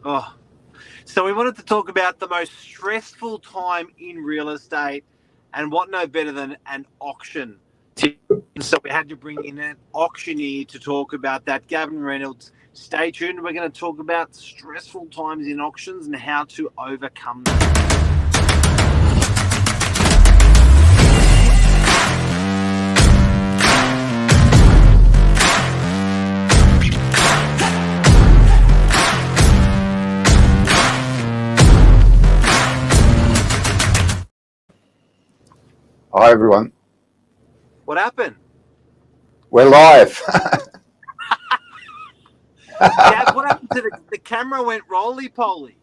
Oh, so we wanted to talk about the most stressful time in real estate, and what no better than an auction. So we had to bring in an auctioneer to talk about that. Gavin Reynolds, stay tuned. We're going to talk about stressful times in auctions and how to overcome them. Hi everyone, What happened? we're live. Gav, what happened to the camera went roly poly?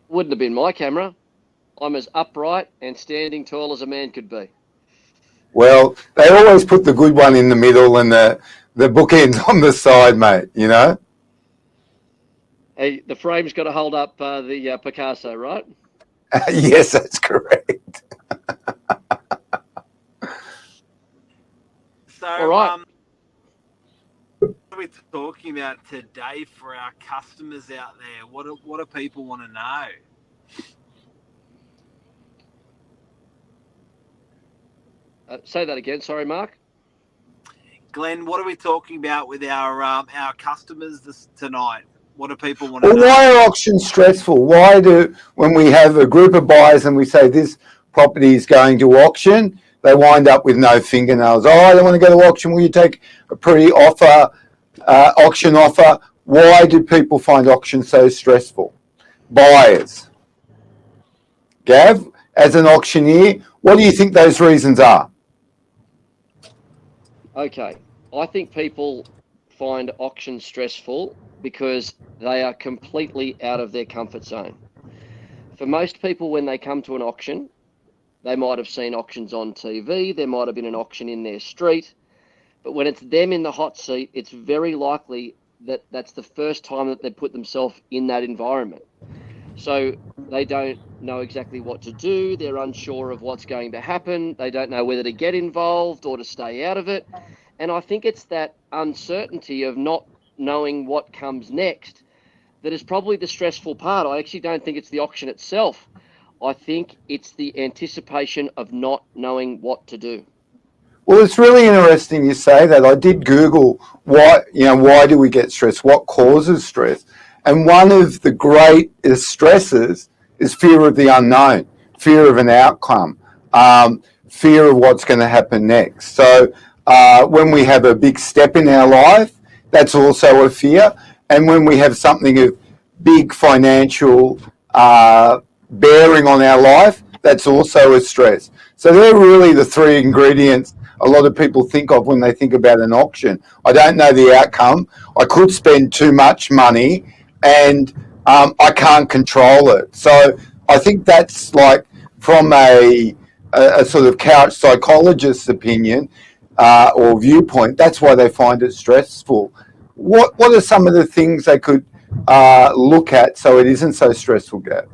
Wouldn't have been my camera. I'm as upright and standing tall as a man could be. Well, they always put the good one in the middle and the bookends on the side, mate. You know. Hey, the frame's got to hold up the Picasso, right? Yes, that's correct. So, All right. what are we talking about today for our customers out there? What do people want to know? Say that again. Sorry, Mark. Glenn, what are we talking about with our customers tonight? What do people want to Well, know? why are auctions stressful? Why do when we have a group of buyers and we say this property is going to auction, they wind up with no fingernails? Oh, I don't want to go to auction. Will you take a pre-offer auction offer? Why do people find auctions so stressful? Buyers. Gav, as an auctioneer, what do you think those reasons are? Okay. I think people find auctions stressful because they are completely out of their comfort zone. For most people, when they come to an auction, they might have seen auctions on TV, there might have been an auction in their street, but when it's them in the hot seat, it's very likely that that's the first time that they put themselves in that environment. So they don't know exactly what to do. They're unsure of what's going to happen. They don't know whether to get involved or to stay out of it. And I think it's that uncertainty of not knowing what comes next that is probably the stressful part. I actually don't think it's the auction itself. I think it's the anticipation of not knowing what to do. Well, it's really interesting you say that. I did Google why do we get stressed? What causes stress? And one of the greatest stresses is fear of the unknown, fear of an outcome, fear of what's going to happen next. So when we have a big step in our life, that's also a fear. And when we have something of big financial bearing on our life, that's also a stress. So they're really the three ingredients a lot of people think of when they think about an auction. I don't know the outcome. I could spend too much money and I can't control it. So I think that's like from a sort of couch psychologist's opinion or viewpoint, that's why they find it stressful. What are some of the things they could look at so it isn't so stressful, Gav?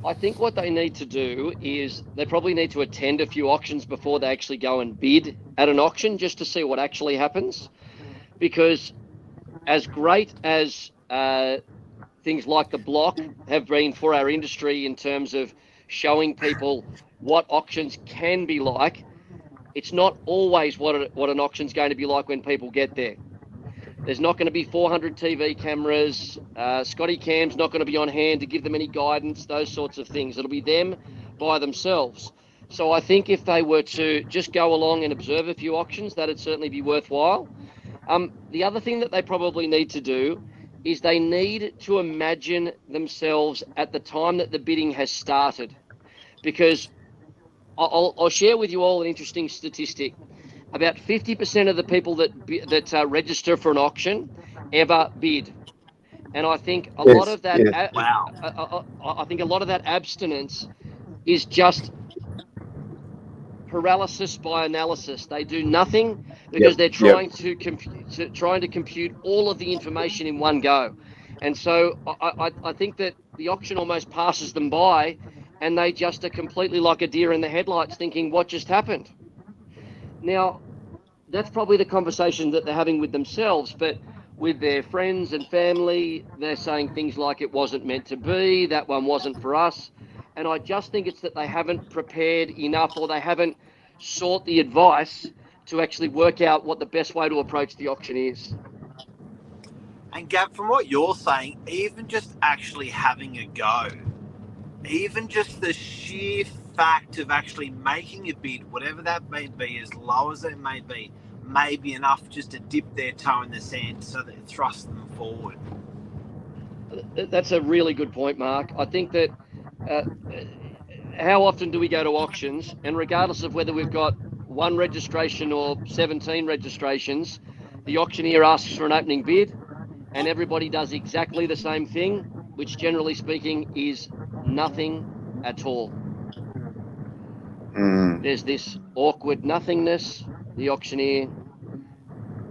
I think what they need to do is they probably need to attend a few auctions before they actually go and bid at an auction just to see what actually happens. Because as great as things like the block have been for our industry in terms of showing people what auctions can be like, it's not always what an auction's going to be like when people get there. There's not going to be 400 TV cameras. Scotty Cam's not going to be on hand to give them any guidance, those sorts of things. It'll be them by themselves. So I think if they were to just go along and observe a few auctions, that'd certainly be worthwhile. The other thing that they probably need to do is they need to imagine themselves at the time that the bidding has started. Because I'll share with you all an interesting statistic. About 50% of the people that register for an auction ever bid, and I think a lot Yes, of that yes. Wow. I think a lot of that abstinence is just paralysis by analysis. They do nothing Yep, because they're yep. trying to compute all of the information in one go, and so I think that the auction almost passes them by, and they just are completely like a deer in the headlights, thinking what just happened. Now, that's probably the conversation that they're having with themselves. But with their friends and family. They're saying things like it wasn't meant to be, that one wasn't for us. And I just think it's that they haven't prepared enough, or they haven't sought the advice to actually work out what the best way to approach the auction is. And Gav, from what you're saying, even just actually having a go, even just the sheer fact of actually making a bid, whatever that may be, as low as it may be enough just to dip their toe in the sand so that it thrusts them forward. That's a really good point, Mark. I think that how often do we go to auctions, and regardless of whether we've got one registration or 17 registrations, the auctioneer asks for an opening bid and everybody does exactly the same thing, which generally speaking is nothing at all. There's this awkward nothingness. The auctioneer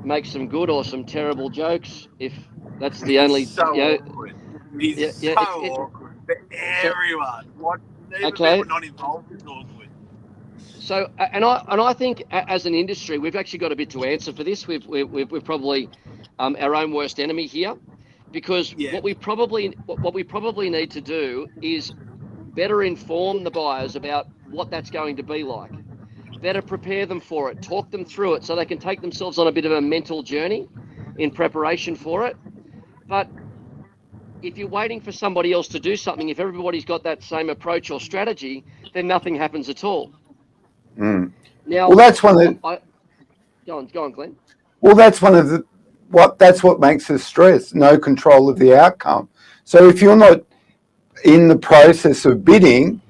makes some good or some terrible jokes, if that's the only. So awkward. It's so awkward for everyone. Even people not involved is awkward. So, and I think as an industry, we've actually got a bit to answer for this. We've probably our own worst enemy here, because what we probably need to do is better inform the buyers about what that's going to be like. Better prepare them for it, talk them through it so they can take themselves on a bit of a mental journey in preparation for it. But if you're waiting for somebody else to do something, if everybody's got that same approach or strategy, then nothing happens at all. Now, well, that's one of go on, Glenn. Well, that's one of the that's what makes us stress. No control of the outcome. So if you're not in the process of bidding,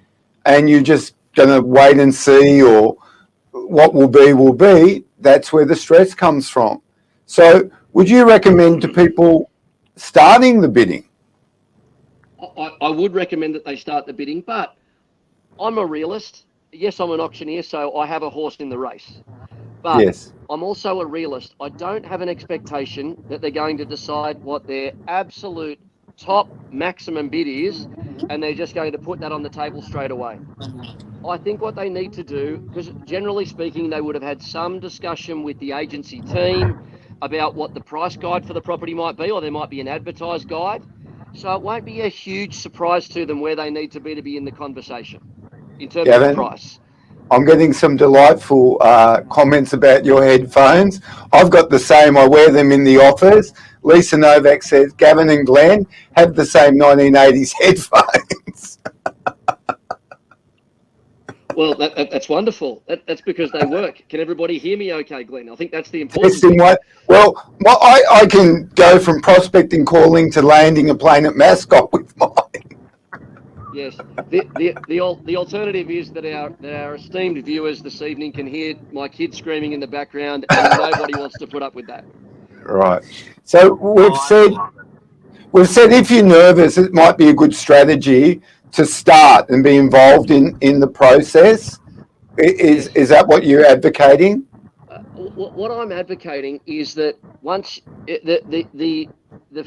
and you're just going to wait and see, or what will be, that's where the stress comes from. So would you recommend to people starting the bidding? I would recommend that they start the bidding, but I'm a realist. Yes, I'm an auctioneer, so I have a horse in the race. But yes, I'm also a realist. I don't have an expectation that they're going to decide what their absolute top maximum bid is, and they're just going to put that on the table straight away. I think what they need to do, because generally speaking, they would have had some discussion with the agency team about what the price guide for the property might be, or there might be an advertised guide. So it won't be a huge surprise to them where they need to be in the conversation in terms of price. I'm getting some delightful comments about your headphones. I've got the same. I wear them in the office. Lisa Novak says, Gavan and Glenn have the same 1980s headphones. Well, that's wonderful. That's because they work. Can everybody hear me okay, Glenn? I think that's the important thing. Well, I can go from prospecting calling to landing a plane at Mascot with mine. Yes. The alternative is that our esteemed viewers this evening can hear my kids screaming in the background, and nobody wants to put up with that. Right. So we've said if you're nervous, it might be a good strategy to start and be involved in the process. Is that what you're advocating? What I'm advocating is that once the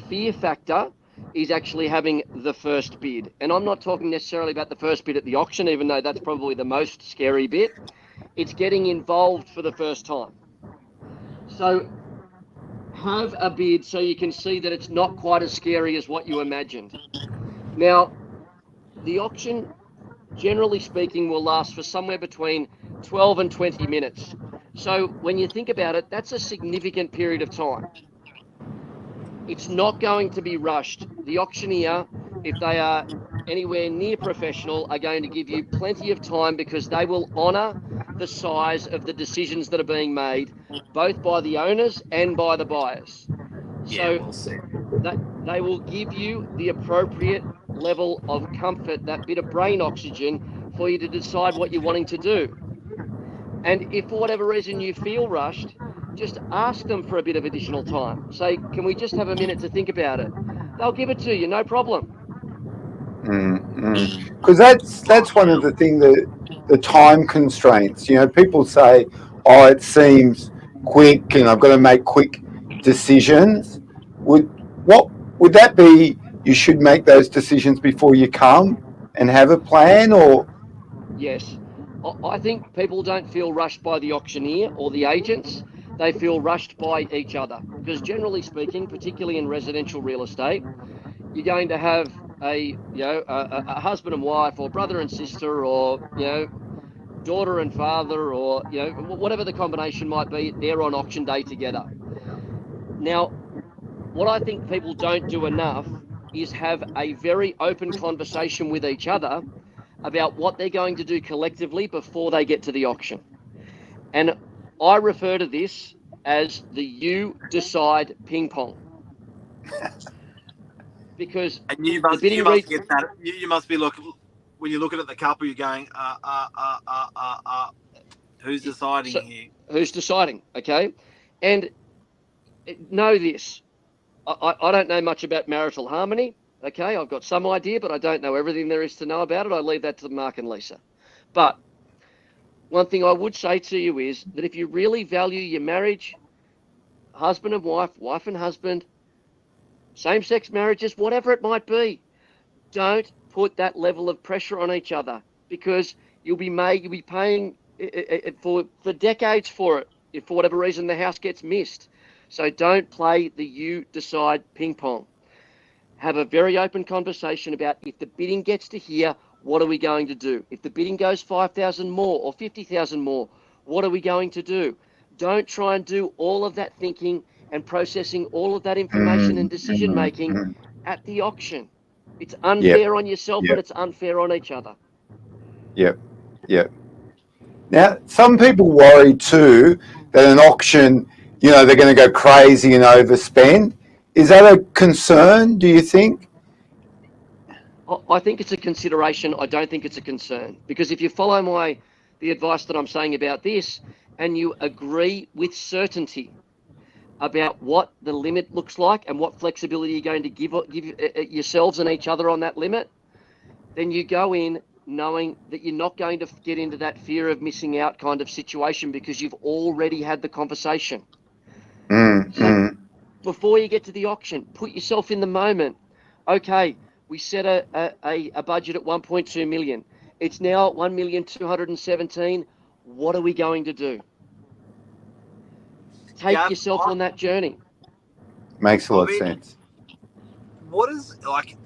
fear factor is actually having the first bid. And I'm not talking necessarily about the first bid at the auction, even though that's probably the most scary bit. It's getting involved for the first time. So have a bid so you can see that it's not quite as scary as what you imagined. Now, the auction, generally speaking, will last for somewhere between 12 and 20 minutes. So when you think about it, that's a significant period of time. It's not going to be rushed. The auctioneer, if they are anywhere near professional, are going to give you plenty of time, because they will honour the size of the decisions that are being made, both by the owners and by the buyers. So they will give you the appropriate level of comfort, that bit of brain oxygen for you to decide what you're wanting to do. And if for whatever reason you feel rushed, just ask them for a bit of additional time. Say, can we just have a minute to think about it? They'll give it to you, no problem. Because that's one of the things, the time constraints. You know, people say, oh, it seems quick and I've got to make quick decisions. Would that be you should make those decisions before you come and have a plan, or? Yes. I think people don't feel rushed by the auctioneer or the agents. they feel rushed by each other. Because generally speaking, particularly in residential real estate, you're going to have a husband and wife, or brother and sister, or daughter and father, or whatever the combination might be. They're on auction day together. Now, what I think people don't do enough is have a very open conversation with each other about what they're going to do collectively before they get to the auction. And I refer to this as the you decide ping pong. Because And you the must, bidding you must get that. You must be looking, when you're looking at the couple, you're going, who's deciding here? Who's deciding? Okay. And know this, I don't know much about marital harmony. Okay. I've got some idea, but I don't know everything there is to know about it. I leave that to Mark and Lisa. But one thing I would say to you is that if you really value your marriage, husband and wife, wife and husband, same-sex marriages, whatever it might be, don't put that level of pressure on each other, because you'll be paying for decades for it if for whatever reason the house gets missed. So don't play the you decide ping pong. Have a very open conversation about, if the bidding gets to here, what are we going to do? If the bidding goes 5,000 more or 50,000 more, what are we going to do? Don't try and do all of that thinking and processing all of that information and decision making at the auction. It's unfair on yourself and it's unfair on each other. Yep. Now, some people worry too that an auction, they're going to go crazy and overspend. Is that a concern, do you think? I think it's a consideration. I don't think it's a concern, because if you follow the advice that I'm saying about this, and you agree with certainty about what the limit looks like and what flexibility you're going to give yourselves and each other on that limit, then you go in knowing that you're not going to get into that fear of missing out kind of situation, because you've already had the conversation. So before you get to the auction, put yourself in the moment. Okay, we set a budget at 1.2 million. It's now at 1,217,000. What are we going to do? Take yourself on that journey. Makes a lot of sense. What is, like,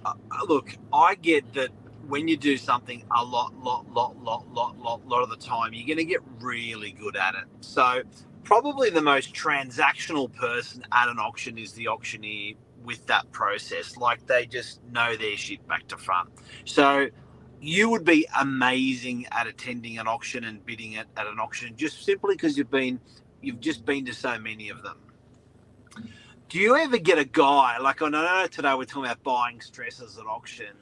look, I get that when you do something a lot of the time, you're going to get really good at it. So probably the most transactional person at an auction is the auctioneer with that process. Like, they just know their shit back to front. So you would be amazing at attending an auction and bidding at an auction, just simply because you've just been to so many of them. Do you ever get a guy, like, I know today we're talking about buying stresses at auction.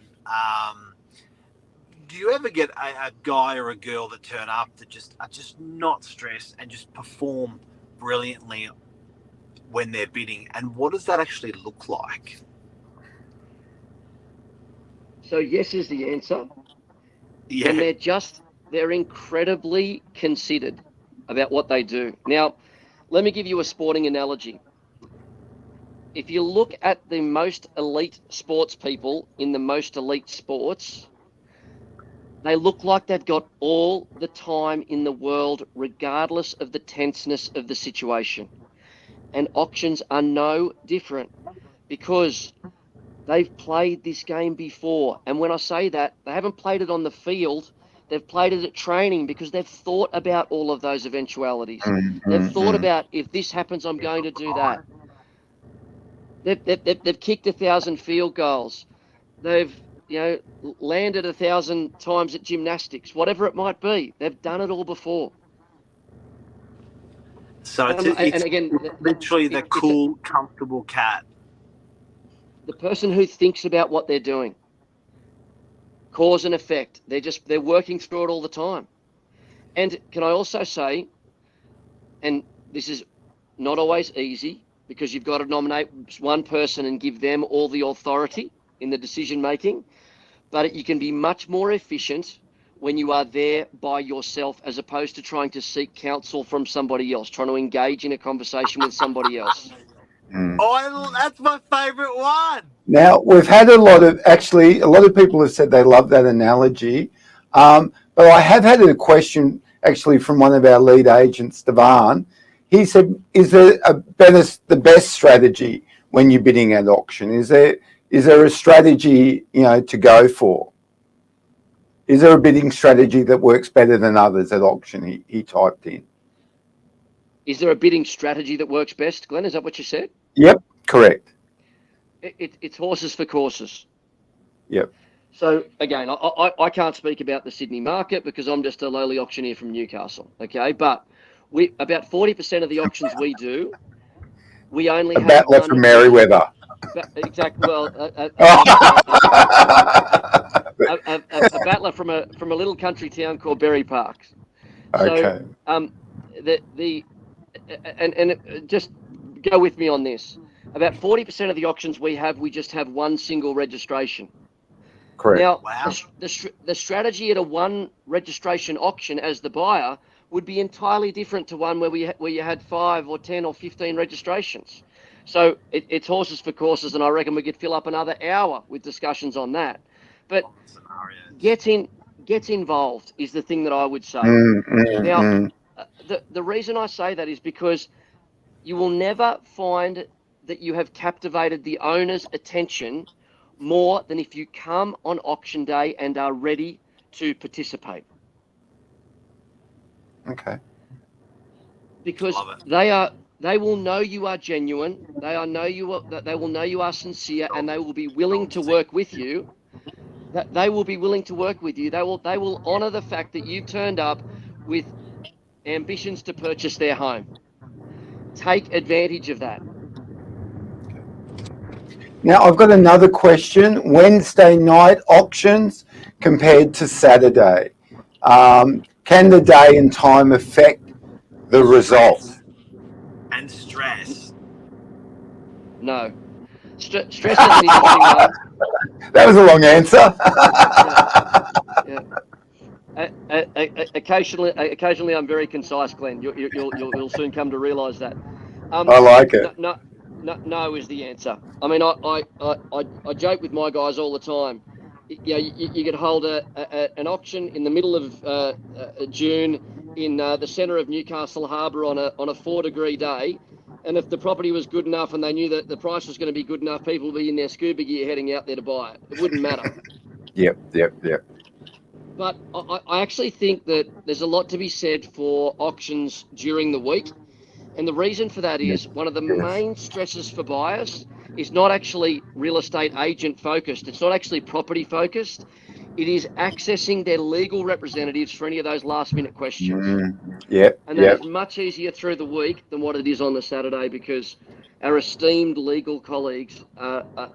Do you ever get a guy or a girl that turn up that are just not stressed and just perform brilliantly when they're bidding? And what does that actually look like? So yes is the answer. Yeah. And they're incredibly considered about what they do. Now, let me give you a sporting analogy. If you look at the most elite sports people in the most elite sports, they look like they've got all the time in the world, regardless of the tenseness of the situation. And auctions are no different, because they've played this game before. And when I say that, they haven't played it on the field. They've played it at training, because they've thought about all of those eventualities. They've thought about, if this happens, I'm going to do that. They've kicked 1,000 field goals. They've landed 1,000 times at gymnastics, whatever it might be. They've done it all before. So it's literally the cool, comfortable cat. The person who thinks about what they're doing. Cause and effect. They're working through it all the time. And can I also say, and this is not always easy, because you've got to nominate one person and give them all the authority in the decision making, but you can be much more efficient when you are there by yourself, as opposed to trying to seek counsel from somebody else, trying to engage in a conversation with somebody else. Oh, that's my favorite one. Now, we've had a lot of people have said they love that analogy. But I have had a question actually from one of our lead agents, Gavan. he said, is there the best strategy when you're bidding at auction? Is there a strategy, to go for? Is there a bidding strategy that works better than others at auction? He typed in. Is there a bidding strategy that works best, Glenn? Is that what you said? Yep, correct. It's horses for courses. Yep. So again, I can't speak about the Sydney market because I'm just a lowly auctioneer from Newcastle. Okay, but about 40% of the auctions we do, we only A have battler one. from Merriweather. Exactly. Well, a battler from a little country town called Berry Parks. Okay. So just go with me on this. About 40% of the auctions we just have one single registration. Correct. Now, Wow. the strategy at a one registration auction as the buyer would be entirely different to one where you had 5 or 10 or 15 registrations. So it's horses for courses, and I reckon we could fill up another hour with discussions on that. But get involved is the thing that I would say. Now, the reason I say that is because you will never find that you have captivated the owner's attention more than if you come on auction day and are ready to participate. Okay. Because they will know you are genuine. They will know you are sincere, and they will be willing to work with you. They will be willing to work with you. They will honour the fact that you've turned up with ambitions to purchase their home. Take advantage of that. Now, I've got another question. Wednesday night auctions compared to Saturday. Can the day and time affect the result? And stress. No. Stress is an interesting one. That was a long answer. Yeah. Occasionally, I'm very concise, Glenn. You'll soon come to realise that. I like it. No is the answer. I mean, I joke with my guys all the time. You could hold an auction in the middle of June in the centre of Newcastle Harbour on a 4-degree day, and if the property was good enough and they knew that the price was going to be good enough, people would be in their scuba gear heading out there to buy it. It wouldn't matter. Yep. But I actually think that there's a lot to be said for auctions during the week. And the reason for that is one of the main stresses for buyers is not actually real estate agent focused. It's not actually property focused. It is accessing their legal representatives for any of those last minute questions. And that is much easier through the week than what it is on the Saturday, because our esteemed legal colleagues,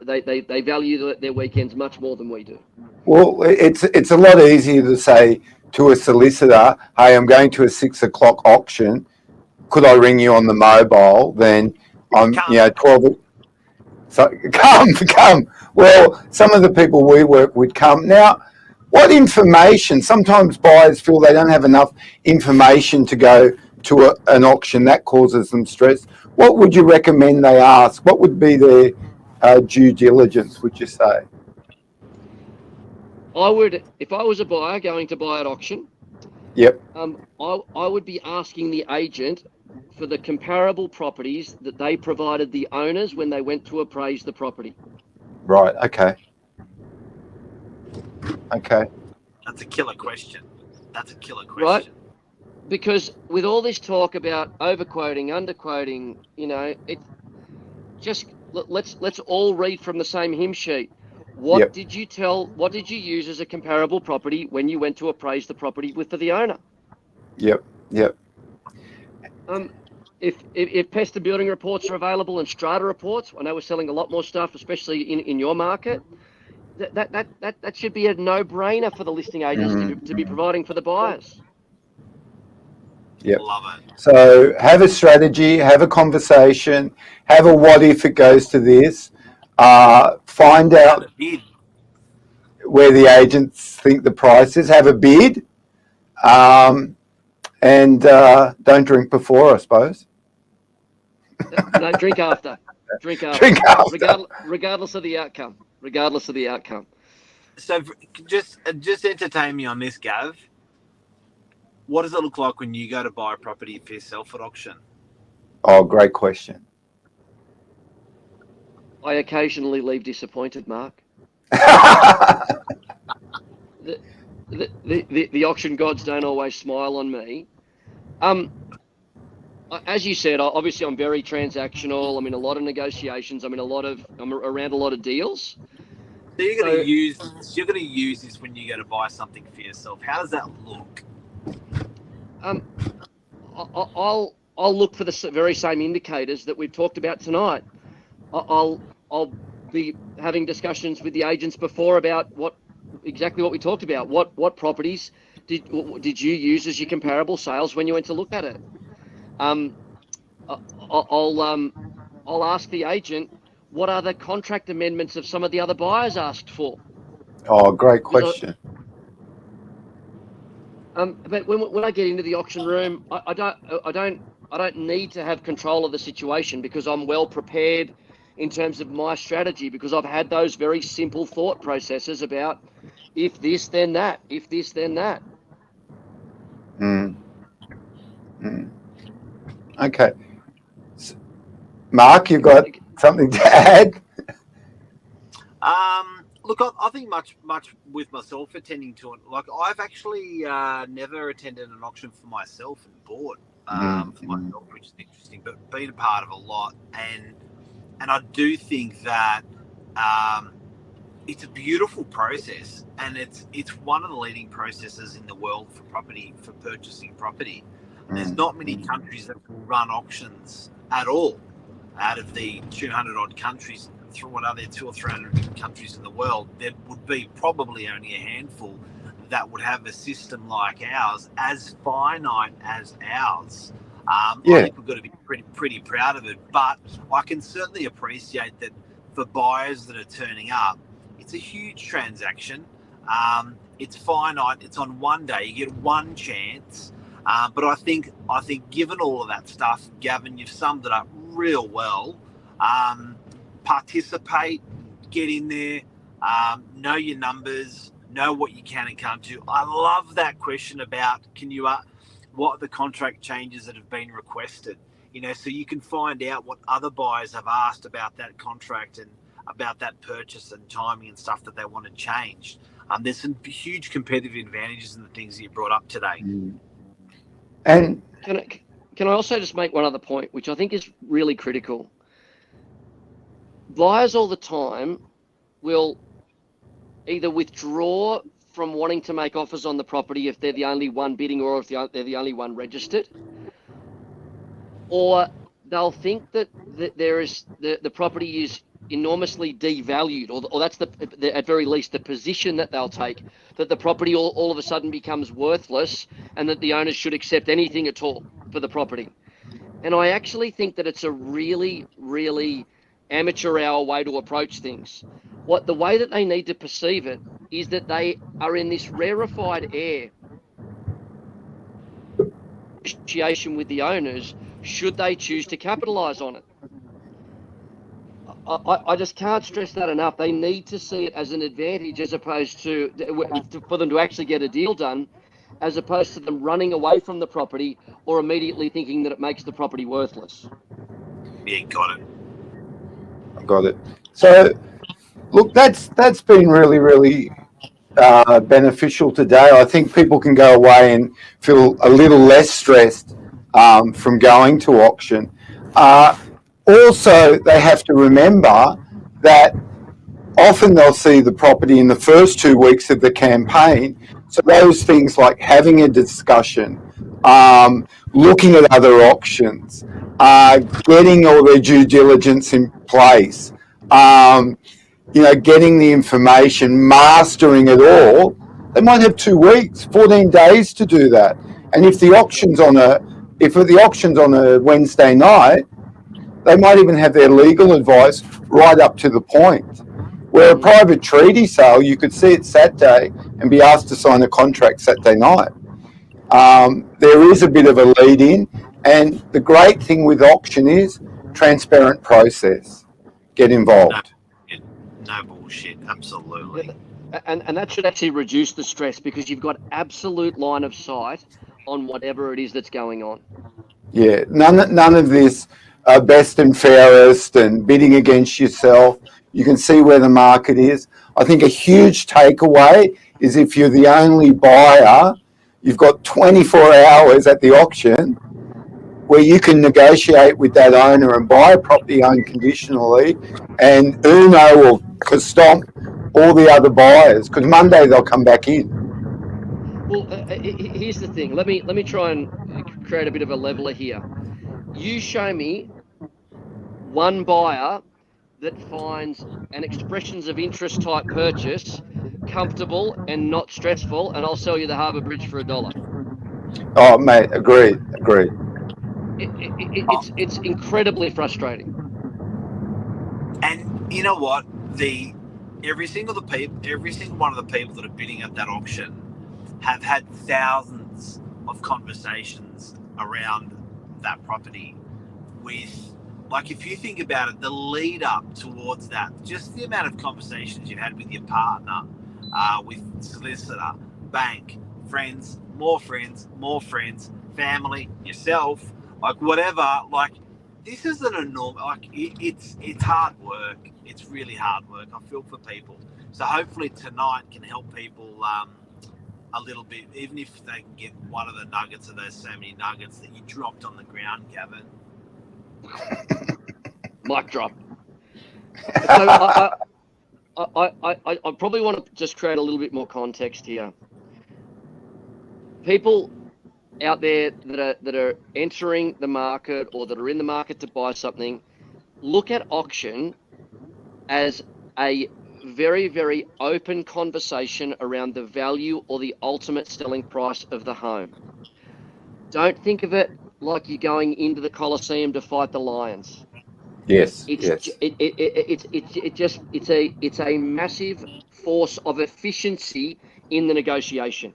they value their weekends much more than we do. Well, it's a lot easier to say to a solicitor, hey, I'm going to a 6 o'clock auction. Could I ring you on the mobile? Then I'm, 12. So come. Well, some of the people we work with come. Now, what information? Sometimes buyers feel they don't have enough information to go to an auction. That causes them stress. What would you recommend they ask? What would be their due diligence, would you say? If I was a buyer going to buy at auction, I would be asking the agent for the comparable properties that they provided the owners when they went to appraise the property. Right. Okay. That's a killer question. Right? Because with all this talk about overquoting, underquoting, let's all read from the same hymn sheet. What did you use as a comparable property when you went to appraise the property for the owner? Yep. If pest and building reports are available and strata reports, I know we're selling a lot more stuff, especially in your market. That should be a no-brainer for the listing agents to be providing for the buyers. Yep. Love it. So have a strategy, have a conversation, have a what if it goes to this. Find out where the agents think the price is. Have a bid, and don't drink before, I suppose. No, drink after. Drink after. Regardless of the outcome. So just entertain me on this, Gav. What does it look like when you go to buy a property for yourself at auction? Oh, great question. I occasionally leave disappointed, Mark. The, the auction gods don't always smile on me. As you said, obviously I'm very transactional. I'm in a lot of negotiations. I'm around a lot of deals. So you're going to use this when you go to buy something for yourself. How does that look? Um, I'll look for the very same indicators that we've talked about tonight. I'll be having discussions with the agents before about exactly what we talked about. What properties did you use as your comparable sales when you went to look at it? I'll ask the agent, what are the contract amendments of some of the other buyers asked for? Oh, great Because question. but when I get into the auction room, I don't need to have control of the situation because I'm well prepared in terms of my strategy, because I've had those very simple thought processes about if this then that, if this then that. Mm. Mm. Okay. Mark, you've got something to add? Look, I think much with myself attending to it. Like, I've actually never attended an auction for myself and bought for myself, which is interesting. But been a part of a lot, and I do think that it's a beautiful process, and it's one of the leading processes in the world for purchasing property. There's not many countries that will run auctions at all. Out of the 200 odd countries, what are there, 200 or 300 countries in the world, there would be probably only a handful that would have a system like ours, as finite as ours. I think we've got to be pretty proud of it. But I can certainly appreciate that for buyers that are turning up, it's a huge transaction. It's finite. It's on one day. You get one chance. But I think given all of that stuff, Gavin, you've summed it up real well. Participate, get in there, know your numbers, know what you can and can't do. I love that question about what are the contract changes that have been requested. So you can find out what other buyers have asked about that contract and about that purchase and timing and stuff that they want to change. There's some huge competitive advantages in the things that you brought up today. And can I also just make one other point, which I think is really critical? Buyers all the time will either withdraw from wanting to make offers on the property if they're the only one bidding or if they're the only one registered, or they'll think that the property is enormously devalued, or that's at very least the position that they'll take, that the property all of a sudden becomes worthless and that the owners should accept anything at all for the property. And I actually think that it's a really, really amateur hour way to approach things. The way that they need to perceive it is that they are in this rarefied air negotiation with the owners should they choose to capitalize on it. I just can't stress that enough. They need to see it as an advantage as opposed to for them to actually get a deal done, as opposed to them running away from the property or immediately thinking that it makes the property worthless. Yeah, got it. Got it. So, look, that's been really, really beneficial today. I think people can go away and feel a little less stressed from going to auction. Also, they have to remember that often they'll see the property in the first 2 weeks of the campaign. So those things like having a discussion, looking at other options, getting all their due diligence in place, getting the information, mastering it all, they might have 2 weeks, 14 days to do that. And if the auction's on a Wednesday night, they might even have their legal advice right up to the point. Where a private treaty sale, you could see it Saturday and be asked to sign a contract Saturday night. There is a bit of a lead in, and the great thing with auction is transparent process. Get involved. No bullshit, absolutely. And that should actually reduce the stress because you've got absolute line of sight on whatever it is that's going on. Yeah, none of this best and fairest and bidding against yourself. You can see where the market is. I think a huge takeaway is if you're the only buyer, you've got 24 hours at the auction where you can negotiate with that owner and buy a property unconditionally, and Uno will stomp all the other buyers because Monday they'll come back in. Well, here's the thing. Let me try and create a bit of a leveler here. You show me one buyer that finds an expressions of interest type purchase comfortable and not stressful, and I'll sell you the Harbour Bridge for $1. Oh, mate, agreed. It's incredibly frustrating. And you know what? Every single one of the people that are bidding at that auction have had thousands of conversations around that property with, like, if you think about it, the lead up towards that, just the amount of conversations you had with your partner, with solicitor, bank, friends, more friends, family, yourself, like whatever, like this is an enormous, like it's hard work. It's really hard work. I feel for people. So hopefully tonight can help people a little bit, even if they can get one of the nuggets of those so many nuggets that you dropped on the ground, Gavin. Mic drop. So I probably want to just create a little bit more context here. People out there that are entering the market or that are in the market to buy something, look at auction as a very, very open conversation around the value or the ultimate selling price of the home. Don't think of it like you're going into the Colosseum to fight the lions. Yes. It's a massive force of efficiency in the negotiation.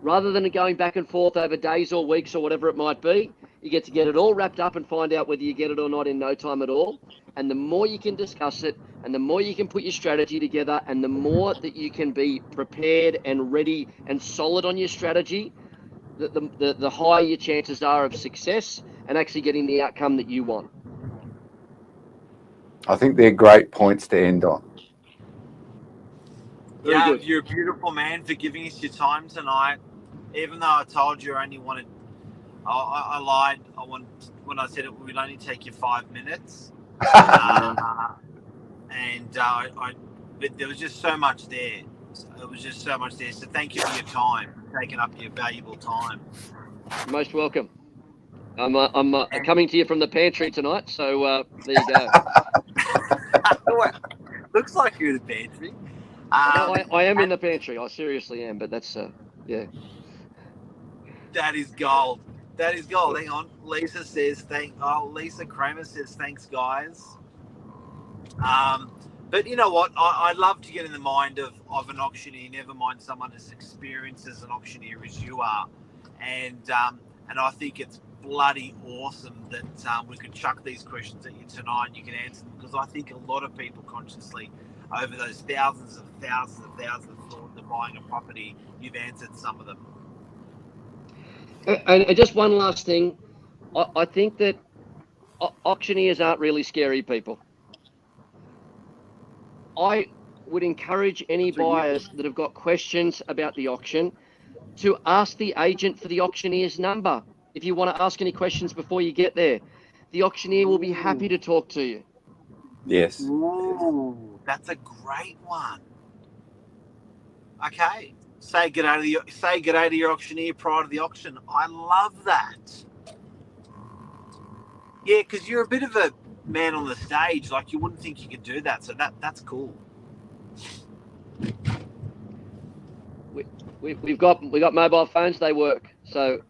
Rather than going back and forth over days or weeks or whatever it might be, you get to get it all wrapped up and find out whether you get it or not in no time at all. And the more you can discuss it, and the more you can put your strategy together, and the more that you can be prepared and ready and solid on your strategy, the higher your chances are of success and actually getting the outcome that you want. I think they're great points to end on. Yeah, you're a beautiful man for giving us your time tonight. Even though I told you I only wanted, I lied. When I said it would only take you 5 minutes, but there was just so much there. It was just so much there. So thank you for your time, taking up your valuable time. Most welcome. I'm coming to you from the pantry tonight, so there you go. Looks like you're in the pantry. No, I am in the pantry. I seriously am, but that's yeah. That is gold. That is gold. Hang on. Lisa says Lisa Kramer says thanks, guys. But you know what? I'd love to get in the mind of an auctioneer. Never mind someone as experienced as an auctioneer as you are, and I think it's bloody awesome that we could chuck these questions at you tonight. And you can answer them, because I think a lot of people consciously, over those thousands of thoughts of buying a property, you've answered some of them. And just one last thing, I think that auctioneers aren't really scary people. I would encourage any buyers that have got questions about the auction to ask the agent for the auctioneer's number. If you want to ask any questions before you get there, the auctioneer will be happy to talk to you. Yes. Ooh, that's a great one. Okay. Say g'day to your auctioneer prior to the auction. I love that. Yeah, because you're a bit of a man on the stage. Like, you wouldn't think you could do that. So that's cool. We've got mobile phones. They work. So.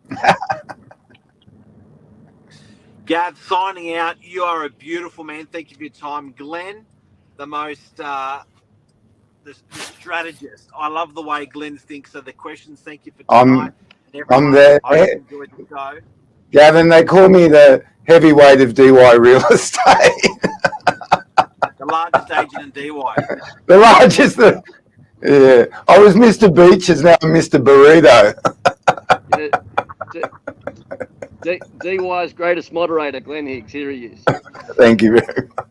Gav, signing out. You are a beautiful man. Thank you for your time, Glenn. The most. The strategist. I love the way Glenn thinks. So the questions. Thank you for tonight. I'm there. I hope you enjoyed the show. Gavin, they call me the heavyweight of DY real estate. The largest agent in DY. The largest. Yeah. I was Mr. Beaches, now I'm Mr. Burrito. DY's greatest moderator, Glenn Higgs. Here he is. Thank you very much.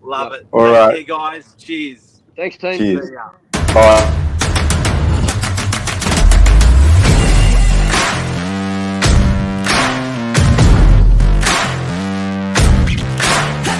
Love it. All Take right. care, guys. Cheers. Thanks, team. Cheers. See ya. Bye.